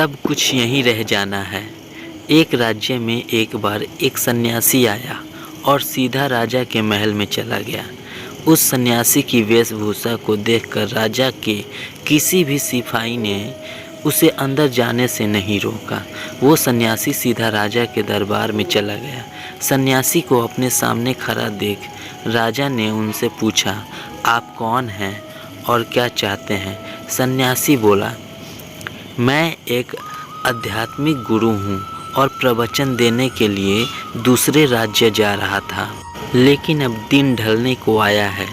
सब कुछ यहीं रह जाना है। एक राज्य में एक बार एक सन्यासी आया और सीधा राजा के महल में चला गया। उस सन्यासी की वेशभूषा को देखकर राजा के किसी भी सिपाही ने उसे अंदर जाने से नहीं रोका। वो सन्यासी सीधा राजा के दरबार में चला गया। सन्यासी को अपने सामने खड़ा देख राजा ने उनसे पूछा, आप कौन हैं और क्या चाहते हैं? सन्यासी बोला, मैं एक आध्यात्मिक गुरु हूँ और प्रवचन देने के लिए दूसरे राज्य जा रहा था, लेकिन अब दिन ढलने को आया है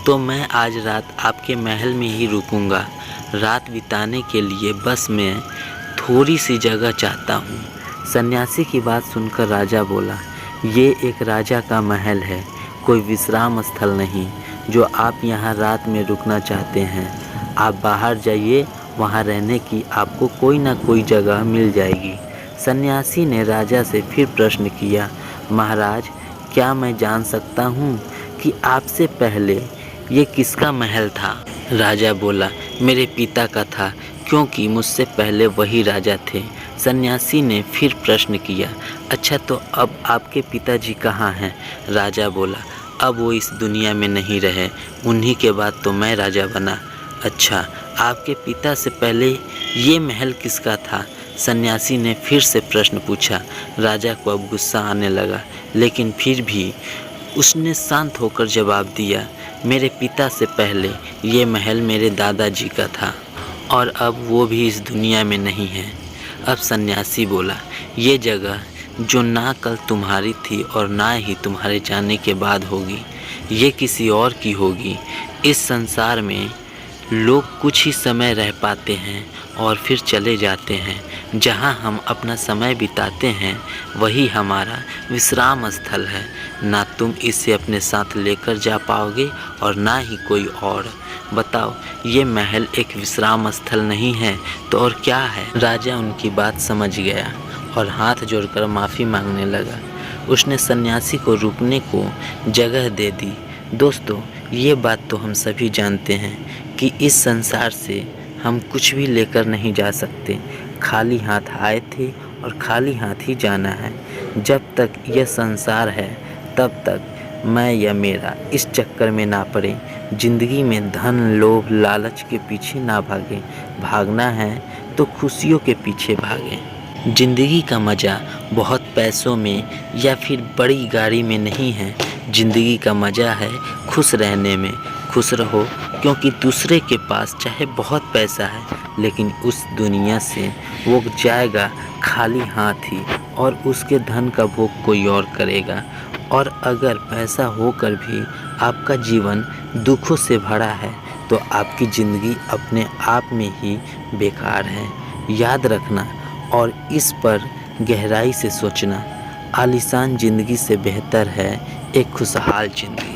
तो मैं आज रात आपके महल में ही रुकूंगा। रात बिताने के लिए बस मैं थोड़ी सी जगह चाहता हूँ। सन्यासी की बात सुनकर राजा बोला, ये एक राजा का महल है, कोई विश्राम स्थल नहीं जो आप यहाँ रात में रुकना चाहते हैं। आप बाहर जाइए, वहाँ रहने की आपको कोई ना कोई जगह मिल जाएगी। सन्यासी ने राजा से फिर प्रश्न किया, महाराज क्या मैं जान सकता हूँ कि आपसे पहले ये किसका महल था? राजा बोला, मेरे पिता का था, क्योंकि मुझसे पहले वही राजा थे। सन्यासी ने फिर प्रश्न किया, अच्छा तो अब आपके पिताजी कहाँ हैं? राजा बोला, अब वो इस दुनिया में नहीं रहे, उन्हीं के बाद तो मैं राजा बना। अच्छा, आपके पिता से पहले ये महल किसका था? सन्यासी ने फिर से प्रश्न पूछा। राजा को अब गुस्सा आने लगा, लेकिन फिर भी उसने शांत होकर जवाब दिया, मेरे पिता से पहले ये महल मेरे दादाजी का था और अब वो भी इस दुनिया में नहीं है। अब सन्यासी बोला, ये जगह जो ना कल तुम्हारी थी और ना ही तुम्हारे जाने के बाद होगी, ये किसी और की होगी। इस संसार में लोग कुछ ही समय रह पाते हैं और फिर चले जाते हैं। जहाँ हम अपना समय बिताते हैं वही हमारा विश्राम स्थल है। ना तुम इसे अपने साथ लेकर जा पाओगे और ना ही कोई और। बताओ, ये महल एक विश्राम स्थल नहीं है तो और क्या है? राजा उनकी बात समझ गया और हाथ जोड़कर माफ़ी मांगने लगा। उसने सन्यासी को रुकने को जगह दे दी। दोस्तों, ये बात तो हम सभी जानते हैं कि इस संसार से हम कुछ भी लेकर नहीं जा सकते। खाली हाथ आए थे और खाली हाथ ही जाना है। जब तक यह संसार है तब तक मैं या मेरा इस चक्कर में ना पड़े। ज़िंदगी में धन, लोभ, लालच के पीछे ना भागें। भागना है तो खुशियों के पीछे भागें। ज़िंदगी का मज़ा बहुत पैसों में या फिर बड़ी गाड़ी में नहीं है। ज़िंदगी का मज़ा है खुश रहने में। खुश रहो, क्योंकि दूसरे के पास चाहे बहुत पैसा है लेकिन उस दुनिया से वो जाएगा खाली हाथ ही और उसके धन का भोग कोई और करेगा। और अगर पैसा होकर भी आपका जीवन दुखों से भरा है तो आपकी ज़िंदगी अपने आप में ही बेकार है। याद रखना और इस पर गहराई से सोचना, आलीशान ज़िंदगी से बेहतर है एक खुशहाल ज़िंदगी।